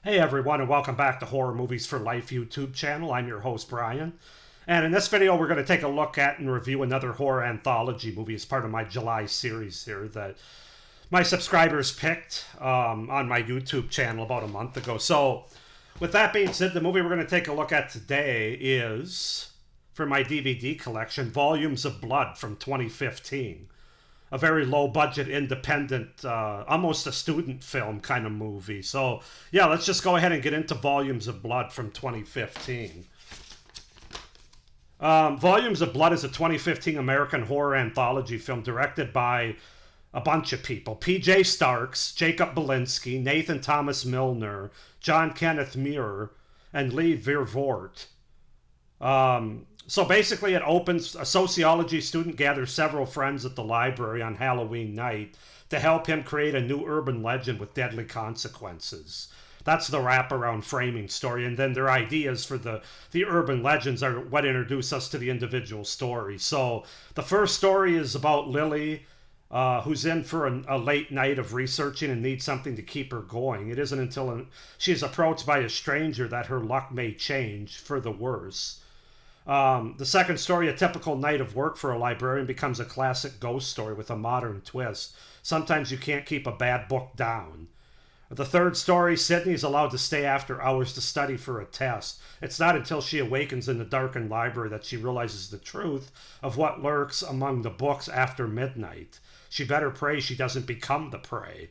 Hey everyone, and welcome back to Horror Movies for Life YouTube channel. I'm your host Brian, and in this video we're going to take a look at and review another horror anthology movie as part of my July series here that my subscribers picked on my YouTube channel about a month ago. So with that being said, the movie we're going to take a look at today is, for my DVD collection, Volumes of Blood from 2015. A very low budget, independent, almost a student film kind of movie. So yeah, let's just go ahead and get into Volumes of Blood from 2015. Volumes of Blood is a 2015 American horror anthology film directed by a bunch of people: P.J. Starks, Jacob Belinsky, Nathan Thomas Milner, John Kenneth Muir, and Lee Vervoort. So basically it opens, a sociology student gathers several friends at the library on Halloween night to help him create a new urban legend with deadly consequences. That's the wraparound framing story, and then their ideas for the urban legends are what introduce us to the individual stories. So the first story is about Lily, who's in for a late night of researching and needs something to keep her going. It isn't until she's approached by a stranger that her luck may change for the worse. The second story, a typical night of work for a librarian, becomes a classic ghost story with a modern twist. Sometimes you can't keep a bad book down. The third story, Sydney is allowed to stay after hours to study for a test. It's not until she awakens in the darkened library that she realizes the truth of what lurks among the books after midnight. She better pray she doesn't become the prey.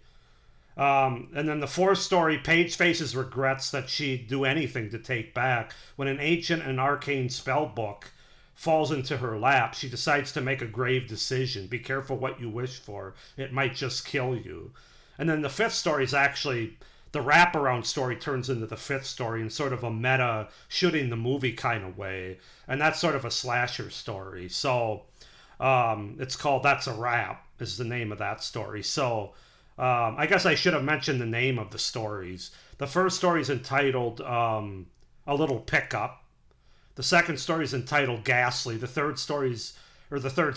And then the fourth story, Paige faces regrets that she'd do anything to take back. When an ancient and arcane spell book falls into her lap, she decides to make a grave decision. Be careful what you wish for. It might just kill you. And then the fifth story is actually, the wraparound story turns into the fifth story in sort of a meta shooting the movie kind of way. And that's sort of a slasher story. So it's called That's a Wrap is the name of that story. So I guess I should have mentioned the name of the stories. The first story is entitled A Little Pickup. The second story is entitled Ghastly. The third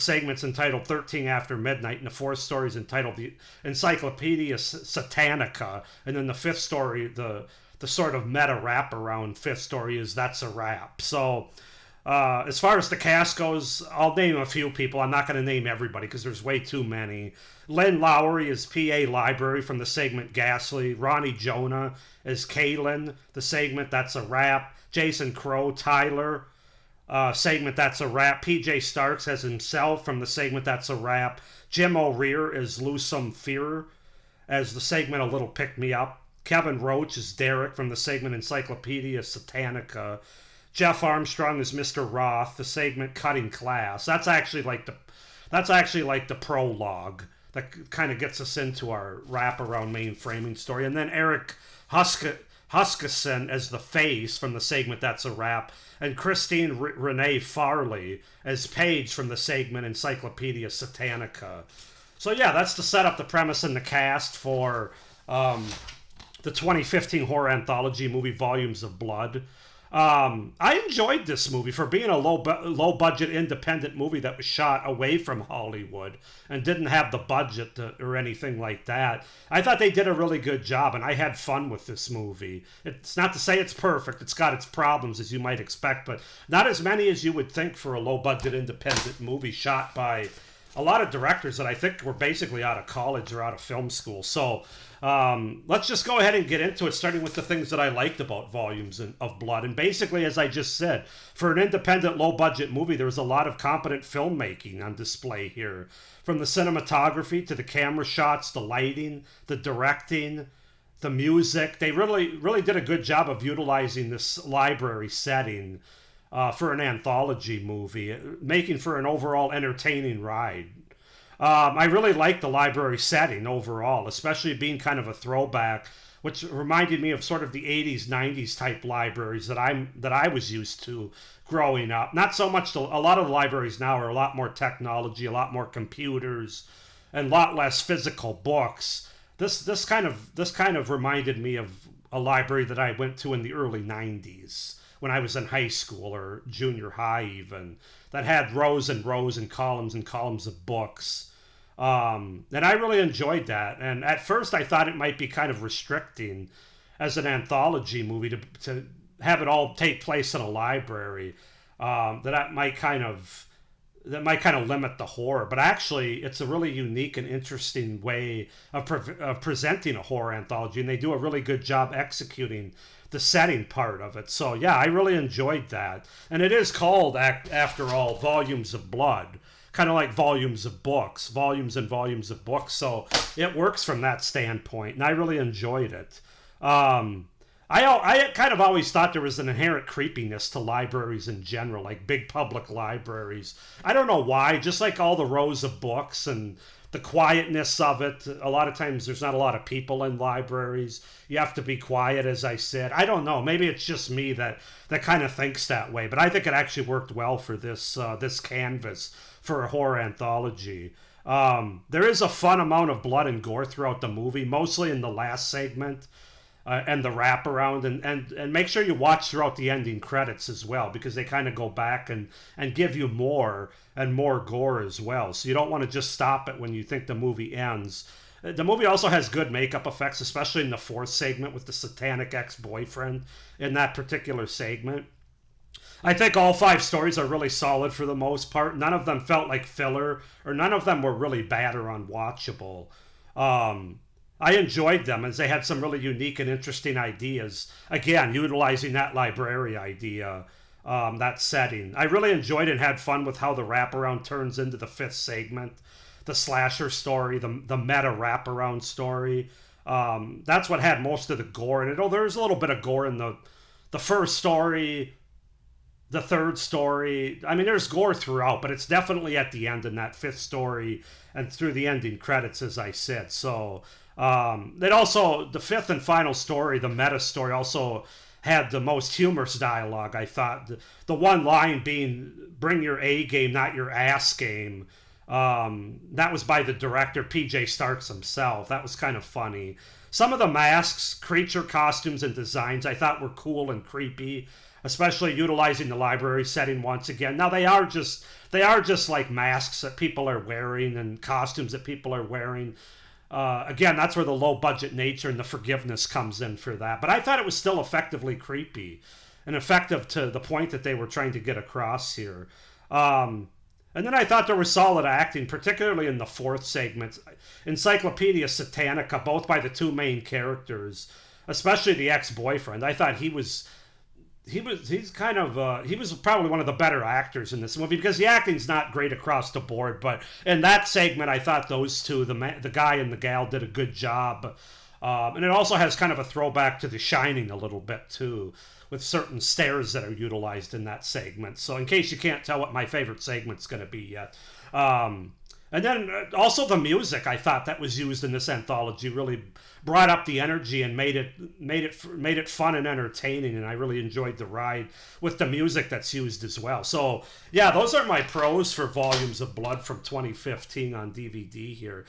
segment's entitled 13 After Midnight. And the fourth story is entitled The Encyclopedia Satanica. And then the fifth story, the sort of meta wraparound fifth story, is That's a Wrap. So as far as the cast goes, I'll name a few people. I'm not going to name everybody because there's way too many. Lynn Lowry is P.A. Library from the segment Ghastly. Ronnie Jonah is Kaylin, the segment That's a Wrap. Jason Crow, Tyler, segment That's a Wrap. P.J. Starks as himself from the segment That's a Wrap. Jim O'Rear is Loosome Fear as the segment A Little Pick Me Up. Kevin Roach is Derek from the segment Encyclopedia Satanica. Jeff Armstrong is Mr. Roth, the segment Cutting Class. That's actually like the prologue that kind of gets us into our wraparound main framing story. And then Eric Huskisson as the Face from the segment That's a Wrap, and Christine Renee Farley as Paige from the segment Encyclopedia Satanica. So yeah, that's to set up the premise and the cast for the 2015 horror anthology movie Volumes of Blood. I enjoyed this movie for being a low budget independent movie that was shot away from Hollywood and didn't have the budget or anything like that. I thought they did a really good job, and I had fun with this movie. It's not to say it's perfect. It's got its problems, as you might expect, but not as many as you would think for a low budget independent movie shot by a lot of directors that I think were basically out of college or out of film school. So let's just go ahead and get into it, starting with the things that I liked about Volumes of Blood. And basically, as I just said, for an independent, low-budget movie, there was a lot of competent filmmaking on display here. From the cinematography to the camera shots, the lighting, the directing, the music. They really did a good job of utilizing this library setting for an anthology movie, making for an overall entertaining ride. I really liked the library setting overall, especially being kind of a throwback, which reminded me of sort of the 80s, 90s type libraries that I was used to growing up. Not so much, a lot of the libraries now are a lot more technology, a lot more computers, and a lot less physical books. This kind of reminded me of a library that I went to in the early 90s. When I was in high school or junior high even, that had rows and rows and columns of books. And I really enjoyed that. And at first I thought it might be kind of restricting as an anthology movie to have it all take place in a library, that might kind of limit the horror. But actually, it's a really unique and interesting way of presenting a horror anthology, and they do a really good job executing the setting part of it. So yeah, I really enjoyed that. And it is called, after all, Volumes of Blood, kind of like volumes of books, volumes and volumes of books. So it works from that standpoint, and I really enjoyed it. I kind of always thought there was an inherent creepiness to libraries in general, like big public libraries. I don't know why, just like all the rows of books and the quietness of it. A lot of times there's not a lot of people in libraries. You have to be quiet, as I said. I don't know. Maybe it's just me that kind of thinks that way. But I think it actually worked well for this canvas for a horror anthology. There is a fun amount of blood and gore throughout the movie, mostly in the last segment. And the wraparound, and make sure you watch throughout the ending credits as well, because they kind of go back and give you more and more gore as well. So you don't want to just stop it when you think the movie ends. The movie also has good makeup effects, especially in the fourth segment with the satanic ex-boyfriend in that particular segment. I think all 5 stories are really solid for the most part. None of them felt like filler, or none of them were really bad or unwatchable. I enjoyed them as they had some really unique and interesting ideas. Again, utilizing that library idea, that setting. I really enjoyed and had fun with how the wraparound turns into the 5th segment. The slasher story, the meta wraparound story. That's what had most of the gore in it. Oh, there's a little bit of gore in the first story, the 3rd story. I mean, there's gore throughout, but it's definitely at the end in that 5th story and through the ending credits, as I said. So it also, the 5th and final story, the meta story, also had the most humorous dialogue, I thought. The one line being, "Bring your A game, not your ass game." That was by the director, PJ Starks himself. That was kind of funny. Some of the masks, creature costumes, and designs I thought were cool and creepy, especially utilizing the library setting once again. Now they are just like masks that people are wearing and costumes that people are wearing. Again, that's where the low budget nature and the forgiveness comes in for that. But I thought it was still effectively creepy and effective to the point that they were trying to get across here. And then I thought there was solid acting, particularly in the 4th segment. Encyclopedia Satanica, both by the 2 main characters, especially the ex-boyfriend. I thought he was probably one of the better actors in this movie, because the acting's not great across the board, but in that segment I thought those two, the guy and the gal, did a good job. And it also has kind of a throwback to The Shining a little bit too, with certain stairs that are utilized in that segment. So in case you can't tell what my favorite segment's going to be yet. And then also the music, I thought, that was used in this anthology really brought up the energy and made it fun and entertaining, and I really enjoyed the ride with the music that's used as well. So yeah, those are my pros for Volumes of Blood from 2015 on DVD here.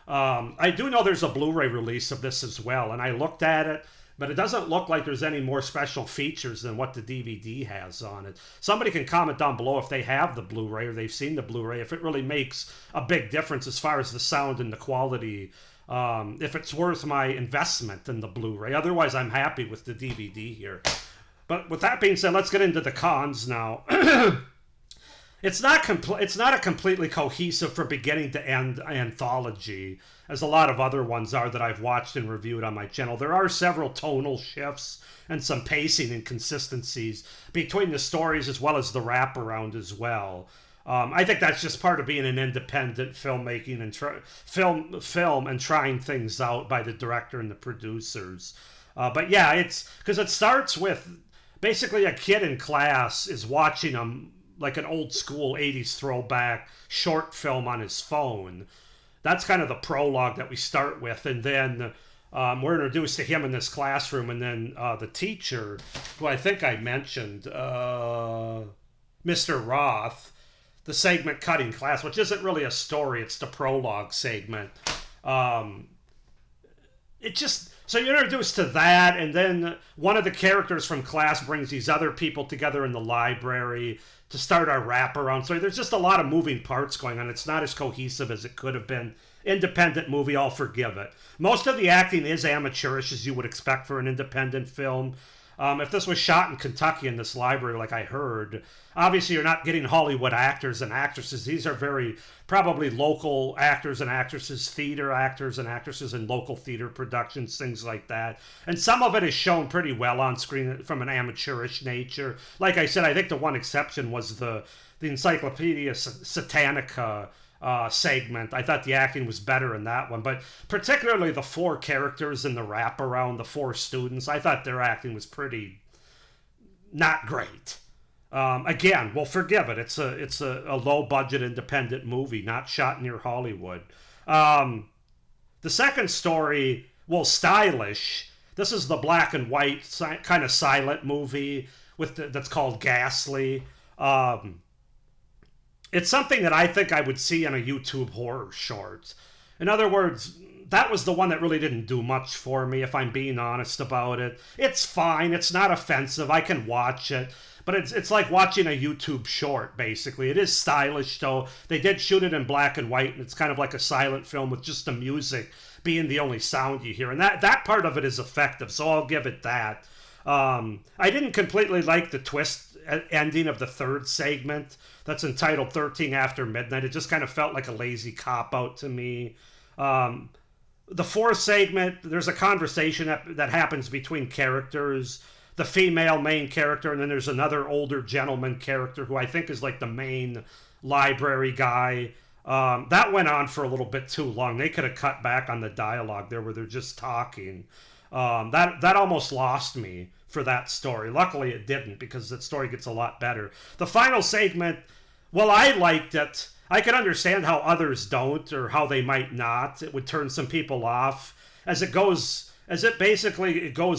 I do know there's a Blu-ray release of this as well, and I looked at it, but it doesn't look like there's any more special features than what the DVD has on it. Somebody can comment down below if they have the Blu-ray or they've seen the Blu-ray, if it really makes a big difference as far as the sound and the quality, if it's worth my investment in the Blu-ray. Otherwise, I'm happy with the DVD here. But with that being said, let's get into the cons now. It's not a completely cohesive from beginning to end anthology, as a lot of other ones are that I've watched and reviewed on my channel. There are several tonal shifts and some pacing inconsistencies between the stories as well as the wraparound as well. I think that's just part of being an independent filmmaking and film and trying things out by the director and the producers. But yeah, it's because it starts with basically a kid in class is watching like an old school 80s throwback short film on his phone. That's kind of the prologue that we start with, and then we're introduced to him in this classroom, and then the teacher, who I think I mentioned, Mr. Roth, the segment Cutting Class, which isn't really a story, it's the prologue segment. So you're introduced to that, and then one of the characters from class brings these other people together in the library to start our wraparound. So there's just a lot of moving parts going on. It's not as cohesive as it could have been independent movie, I'll forgive it. Most of the acting is amateurish, as you would expect for an independent film. If this was shot in Kentucky in this library, like I heard, obviously you're not getting Hollywood actors and actresses. These are very probably local actors and actresses, theater actors and actresses in local theater productions, things like that. And some of it is shown pretty well on screen from an amateurish nature. Like I said, I think the one exception was the Encyclopedia Satanica segment. I thought the acting was better in that one, but particularly the four characters in the wraparound, the four students, I thought their acting was pretty not great. Again, we'll forgive it. It's a low budget independent movie, not shot near Hollywood. The second story, well, stylish. This is the black and white kind of silent movie that's called Ghastly. It's something that I think I would see in a YouTube horror short. In other words, that was the one that really didn't do much for me, if I'm being honest about it. It's fine. It's not offensive. I can watch it. But it's like watching a YouTube short, basically. It is stylish, though. They did shoot it in black and white, and it's kind of like a silent film with just the music being the only sound you hear. And that part of it is effective, so I'll give it that. I didn't completely like the twist ending of the third segment that's entitled 13 After Midnight. It just kind of felt like a lazy cop-out to me. The fourth segment, there's a conversation that happens between characters, the female main character, and then there's another older gentleman character who I think is like the main library guy. That went on for a little bit too long. They could have cut back on the dialogue there where they're just talking. That almost lost me for that story. Luckily it didn't, because that story gets a lot better. The final segment, well, I liked it. I can understand how others don't, or how they might not. It would turn some people off as it goes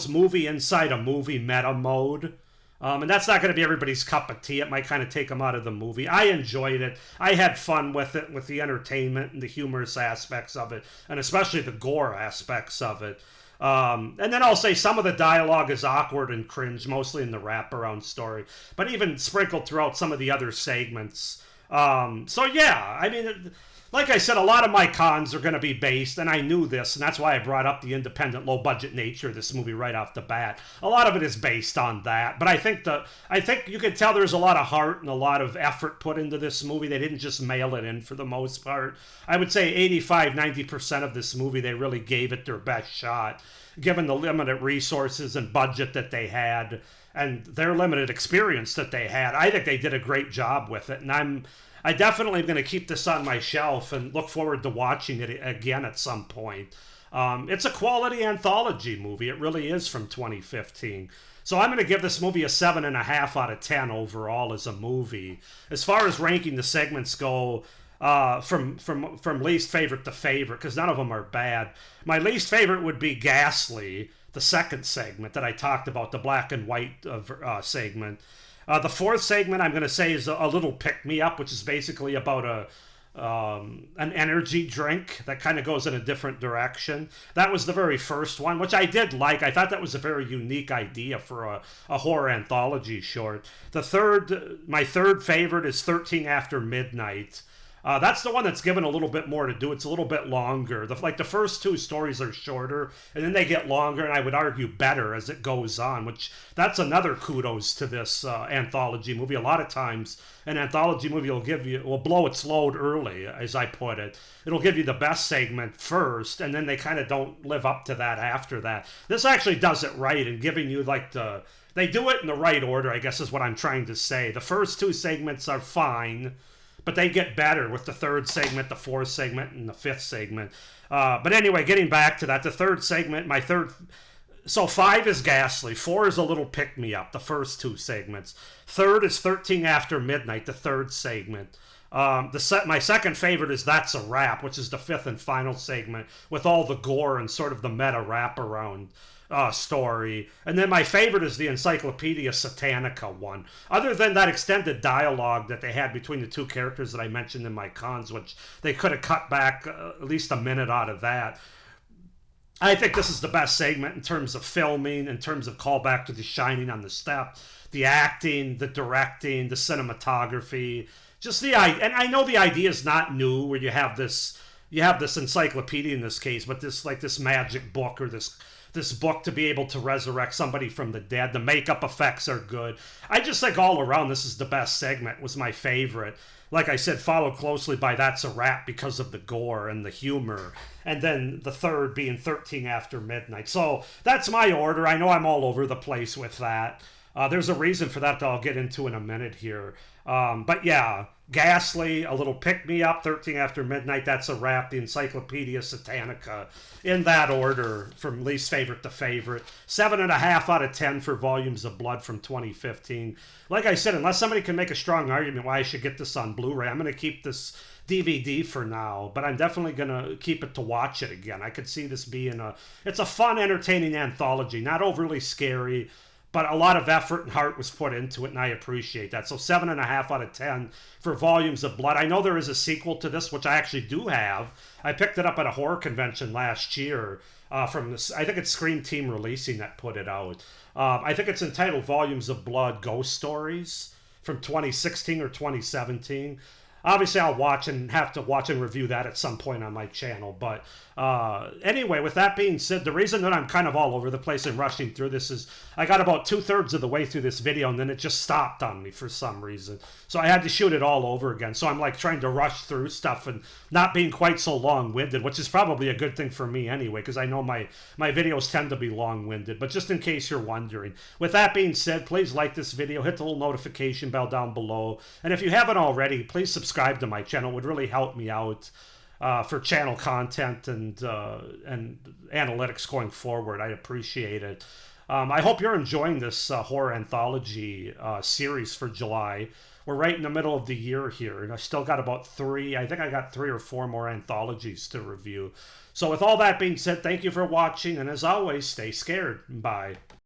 movie inside a movie meta mode. And that's not going to be everybody's cup of tea. It might kind of take them out of the movie. I enjoyed it. I had fun with it, with the entertainment and the humorous aspects of it, and especially the gore aspects of it. And then I'll say some of the dialogue is awkward and cringe, mostly in the wraparound story, but even sprinkled throughout some of the other segments. So yeah, I mean, like I said, a lot of my cons are going to be based, and I knew this, and that's why I brought up the independent, low-budget nature of this movie right off the bat. A lot of it is based on that, but I think you can tell there's a lot of heart and a lot of effort put into this movie. They didn't just mail it in for the most part. I would say 85-90% of this movie, they really gave it their best shot, given the limited resources and budget that they had, and their limited experience that they had. I think they did a great job with it, and I definitely am going to keep this on my shelf and look forward to watching it again at some point. It's a quality anthology movie. It really is, from 2015. So I'm going to give this movie a 7.5 out of 10 overall as a movie. As far as ranking the segments go, from least favorite to favorite, because none of them are bad. My least favorite would be Ghastly, the second segment that I talked about, the black and white segment. The fourth segment, I'm going to say, is a little pick-me-up, which is basically about an energy drink that kind of goes in a different direction. That was the very first one, which I did like. I thought that was a very unique idea for a horror anthology short. My third favorite is 13 After Midnight. That's the one that's given a little bit more to do. It's a little bit longer. The first two stories are shorter, and then they get longer, and I would argue better as it goes on, which that's another kudos to this anthology movie. A lot of times, an anthology movie will blow its load early, as I put it. It'll give you the best segment first, and then they kind of don't live up to that after that. This actually does it right in giving you they do it in the right order, I guess is what I'm trying to say. The first two segments are fine, but they get better with the third segment, the fourth segment, and the fifth segment. But anyway, getting back to that, the third segment, so 5 is Ghastly, 4 is a little pick-me-up, the first two segments. Third is 13 After Midnight, the third segment. My second favorite is That's a Wrap, which is the fifth and final segment, with all the gore and sort of the meta wraparound story. And then my favorite is the Encyclopedia Satanica one. Other than that extended dialogue that they had between the two characters that I mentioned in my cons, which they could have cut back at least a minute out of that, I think this is the best segment in terms of filming, in terms of callback to The Shining on the step, the acting, the directing, the cinematography, and I know the idea is not new, where you have this you have this encyclopedia in this case, but this magic book, or this book to be able to resurrect somebody from the dead. The makeup effects are good. I just think all around this is the best segment. Was my favorite. Like I said, followed closely by That's a Wrap because of the gore and the humor. And then the third being 13 After Midnight. So that's my order. I know I'm all over the place with that. There's a reason for that I'll get into in a minute here. But yeah, Ghastly, a little pick-me-up, 13 After Midnight, That's a Wrap, the Encyclopedia Satanica, in that order, from least favorite to favorite. 7.5 out of 10 for Volumes of Blood from 2015. Like I said, unless somebody can make a strong argument why I should get this on Blu-ray, I'm going to keep this DVD for now, but I'm definitely going to keep it to watch it again. I could see this being it's a fun, entertaining anthology, not overly scary, but a lot of effort and heart was put into it, and I appreciate that. So 7.5 out of 10 for Volumes of Blood. I know there is a sequel to this, which I actually do have. I picked it up at a horror convention last year from this. I think it's Scream Team Releasing that put it out. I think it's entitled Volumes of Blood Ghost Stories from 2016 or 2017. Obviously, I'll have to watch and review that at some point on my channel. But anyway, with that being said, the reason that I'm kind of all over the place and rushing through this is I got about 2/3 of the way through this video, and then it just stopped on me for some reason. So I had to shoot it all over again. So I'm like trying to rush through stuff and not being quite so long-winded, which is probably a good thing for me anyway, because I know my videos tend to be long-winded. But just in case you're wondering. With that being said, please like this video, hit the little notification bell down below. And if you haven't already, please subscribe to my channel. It would really help me out for channel content and analytics going forward. I appreciate it. I hope you're enjoying this horror anthology series for July. We're right in the middle of the year here, and I still got about I think I got 3 or 4 more anthologies to review. So with all that being said, thank you for watching, and as always, stay scared. Bye.